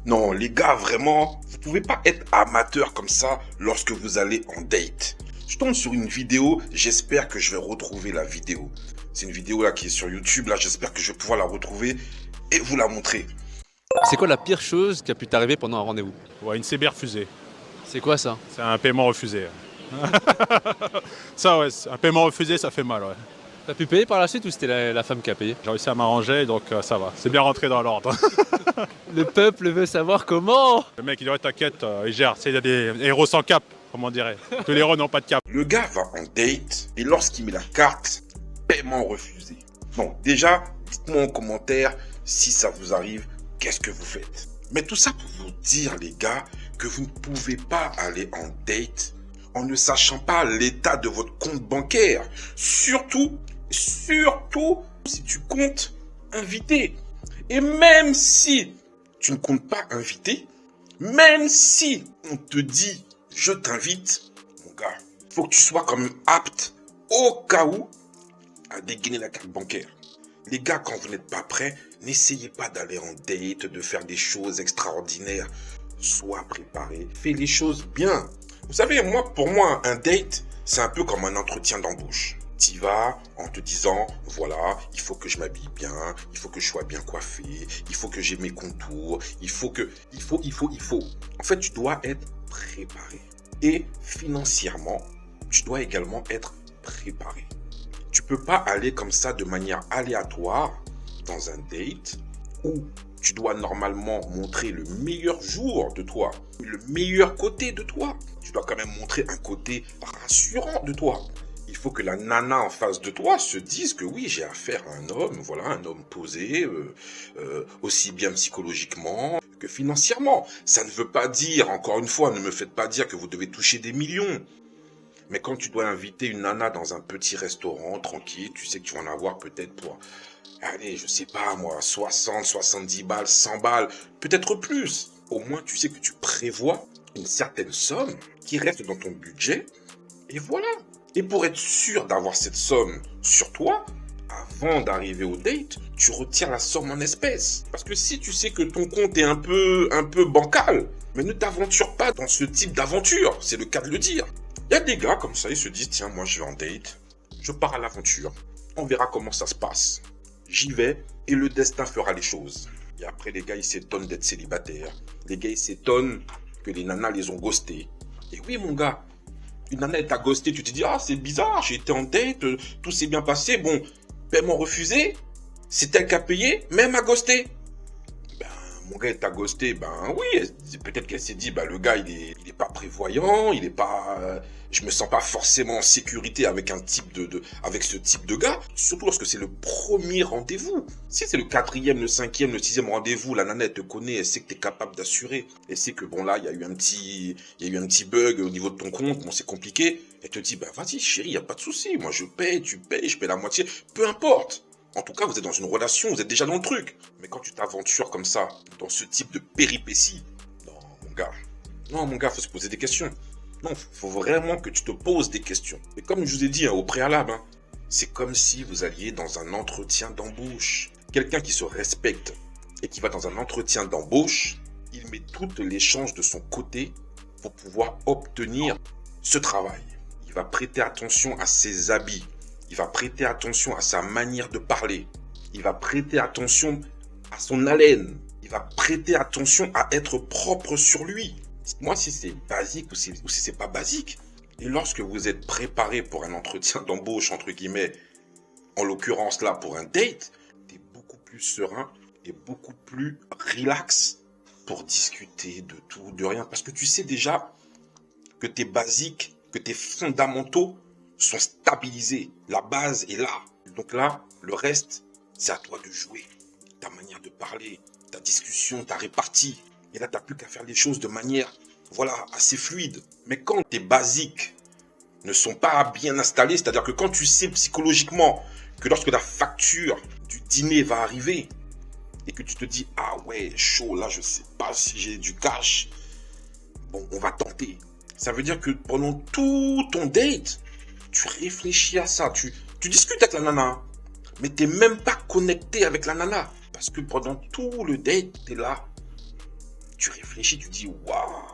Non, les gars, vraiment, vous pouvez pas être amateur comme ça lorsque vous allez en date. Je tombe sur une vidéo, j'espère que je vais retrouver la vidéo. C'est une vidéo là qui est sur YouTube, là j'espère que je vais pouvoir la retrouver et vous la montrer. C'est quoi la pire chose qui a pu t'arriver pendant un rendez-vous? Ouais, une CB refusée. C'est quoi ça? C'est un paiement refusé. Ça, ouais, un paiement refusé, ça fait mal, ouais. T'as pu payer par la suite ou c'était la femme qui a payé? J'ai réussi à m'arranger, donc ça va. C'est bien rentré dans l'ordre. Le peuple veut savoir comment. Le mec, il dit, ouais, t'inquiète, il gère. Il y a des héros sans cap, comme on dirait. Tous les héros n'ont pas de cap. Le gars va en date et lorsqu'il met la carte, paiement refusé. Bon, déjà, dites-moi en commentaire si ça vous arrive, qu'est-ce que vous faites. Mais tout ça pour vous dire, les gars, que vous ne pouvez pas aller en date en ne sachant pas l'état de votre compte bancaire. Surtout si tu comptes inviter. Et même si tu ne comptes pas inviter, même si on te dit je t'invite, mon gars, faut que tu sois quand même apte au cas où à dégainer la carte bancaire. Les gars, quand vous n'êtes pas prêts, n'essayez pas d'aller en date, de faire des choses extraordinaires. Sois préparé, fais les choses bien. Vous savez, pour moi, un date, c'est un peu comme un entretien d'embauche. Tu vas en te disant, voilà, il faut que je m'habille bien, il faut que je sois bien coiffé, il faut que j'ai mes contours, il faut. En fait, tu dois être préparé. Et financièrement, tu dois également être préparé. Tu peux pas aller comme ça de manière aléatoire dans un date où tu dois normalement montrer le meilleur jour de toi, le meilleur côté de toi. Tu dois quand même montrer un côté rassurant de toi. Il faut que la nana en face de toi se dise que oui, j'ai affaire à un homme, voilà, un homme posé, aussi bien psychologiquement que financièrement. Ça ne veut pas dire, encore une fois, ne me faites pas dire que vous devez toucher des millions. Mais quand tu dois inviter une nana dans un petit restaurant tranquille, tu sais que tu vas en avoir peut-être pour, allez, je sais pas moi, 60, 70 balles, 100 balles, peut-être plus. Au moins, tu sais que tu prévois une certaine somme qui reste dans ton budget. Et voilà. Et pour être sûr d'avoir cette somme sur toi, avant d'arriver au date, tu retires la somme en espèces. Parce que si tu sais que ton compte est un peu bancal, mais ne t'aventure pas dans ce type d'aventure, c'est le cas de le dire. Il y a des gars comme ça, ils se disent, tiens, moi je vais en date, je pars à l'aventure, on verra comment ça se passe. J'y vais et le destin fera les choses. Et après, les gars, ils s'étonnent d'être célibataires. Les gars, ils s'étonnent que les nanas les ont ghostés. Et oui, mon gars, une nana elle t'a ghosté, tu te dis, ah, c'est bizarre, j'ai été en date, tout s'est bien passé, bon, paiement refusé, c'est elle qui a payé, mais elle m'a ghosté. Mon gars, elle t'a ghosté, oui, peut-être qu'elle s'est dit, le gars, il est pas prévoyant, il est pas, je me sens pas forcément en sécurité avec avec ce type de gars, surtout lorsque c'est le premier rendez-vous. Si c'est le 4e, le 5e, le 6e rendez-vous, la nana, elle te connaît, elle sait que t'es capable d'assurer, elle sait que bon, là, il y a eu un petit bug au niveau de ton compte, bon, c'est compliqué, elle te dit, vas-y, chérie, y a pas de souci, moi, je paye, tu payes, je paye la moitié, peu importe. En tout cas, vous êtes dans une relation, vous êtes déjà dans le truc. Mais quand tu t'aventures comme ça, dans ce type de péripéties, non, mon gars, faut se poser des questions. Non, faut vraiment que tu te poses des questions. Et comme je vous ai dit au préalable, c'est comme si vous alliez dans un entretien d'embauche. Quelqu'un qui se respecte et qui va dans un entretien d'embauche, il met toutes les chances de son côté pour pouvoir obtenir ce travail. Il va prêter attention à ses habits. Il va prêter attention à sa manière de parler. Il va prêter attention à son haleine. Il va prêter attention à être propre sur lui. Dites-moi si c'est basique ou si c'est pas basique. Et lorsque vous êtes préparé pour un entretien d'embauche, entre guillemets, en l'occurrence là pour un date, tu es beaucoup plus serein et beaucoup plus relax pour discuter de tout, de rien. Parce que tu sais déjà que tes basiques, que tes fondamentaux sont stabilisés. La base est là. Donc là, le reste, c'est à toi de jouer. Ta manière de parler, ta discussion, ta répartie. Et là, tu n'as plus qu'à faire les choses de manière, assez fluide. Mais quand tes basiques ne sont pas bien installés, c'est-à-dire que quand tu sais psychologiquement que lorsque la facture du dîner va arriver et que tu te dis, ah ouais, chaud, là, je sais pas si j'ai du cash, bon, on va tenter. Ça veut dire que pendant tout ton date, tu réfléchis à ça, tu discutes avec la nana, mais t'es même pas connecté avec la nana. Parce que pendant tout le date, t'es là, réfléchis, tu dis, waouh,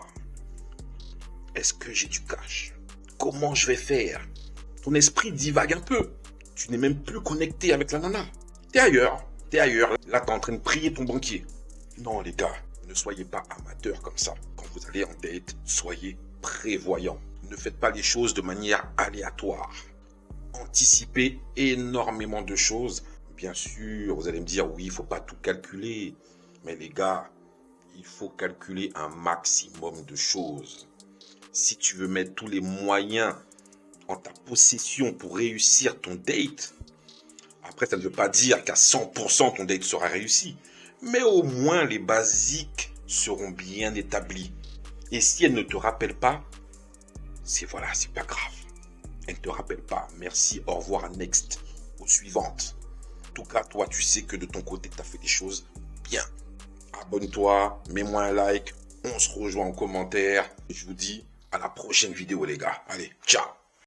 est-ce que j'ai du cash? Comment je vais faire? Ton esprit divague un peu. Tu n'es même plus connecté avec la nana. T'es ailleurs. Là, t'es en train de prier ton banquier. Non, les gars, ne soyez pas amateurs comme ça. Quand vous allez en date, soyez prévoyants. Ne faites pas les choses de manière aléatoire. Anticipez énormément de choses. Bien sûr, vous allez me dire, oui, il faut pas tout calculer. Mais les gars, il faut calculer un maximum de choses. Si tu veux mettre tous les moyens en ta possession pour réussir ton date, après, ça ne veut pas dire qu'à 100% ton date sera réussi. Mais au moins, les basiques seront bien établis. Et si elle ne te rappelle pas, c'est pas grave. Elle ne te rappelle pas. Merci, au revoir, next. Aux suivantes. En tout cas, toi, tu sais que de ton côté, tu as fait des choses bien. Abonne-toi, mets-moi un like. On se rejoint en commentaire. Je vous dis à la prochaine vidéo, les gars. Allez, ciao.